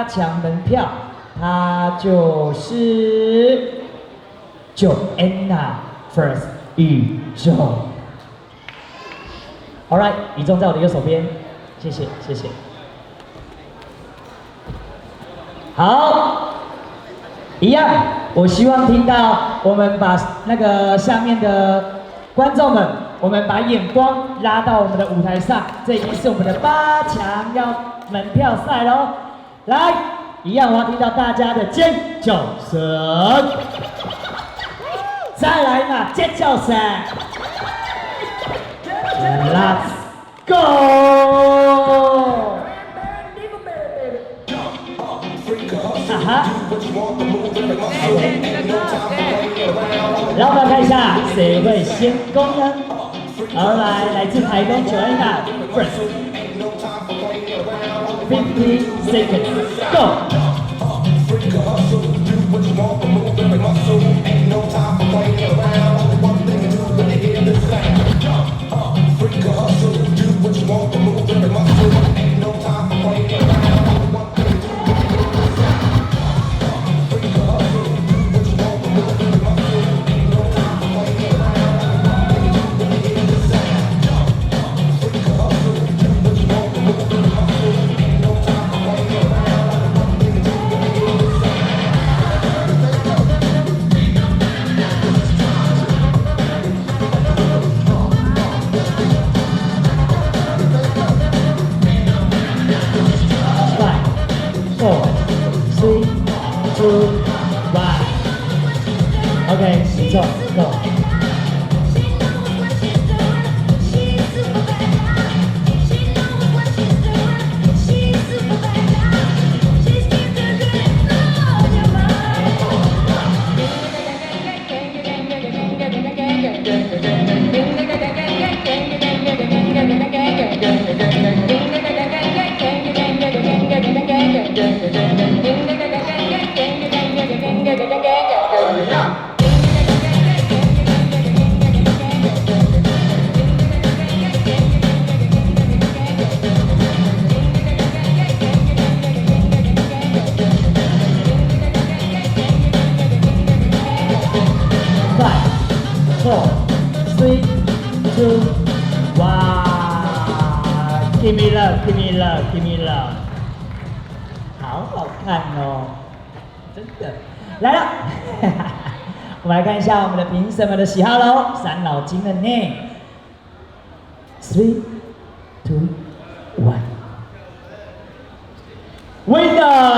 抢门票，她就是Joanna First 宇宙。All right， 宇宙在我的右手边，谢谢谢谢。好，一样，我希望听到我们把那个下面的观众们，我们把眼光拉到我们的舞台上，这已经是我们的8强要门票赛喽。来，一样，我要听到大家的尖叫声，再来嘛，尖叫声 ，Let's go！ 啊哈，然后我们看一下谁会先攻呢？好，来自台东Joanna First 50 seconds go。 4, 3, 2, 1 OK， 行动 ，Go。4, 3, 2, 1 Give me love, give me love, give me love。 好好看哦，真的。来了，我们来看一下我们的评审们的喜好喽。伤脑筋的呢？3, 2, 1 Winner。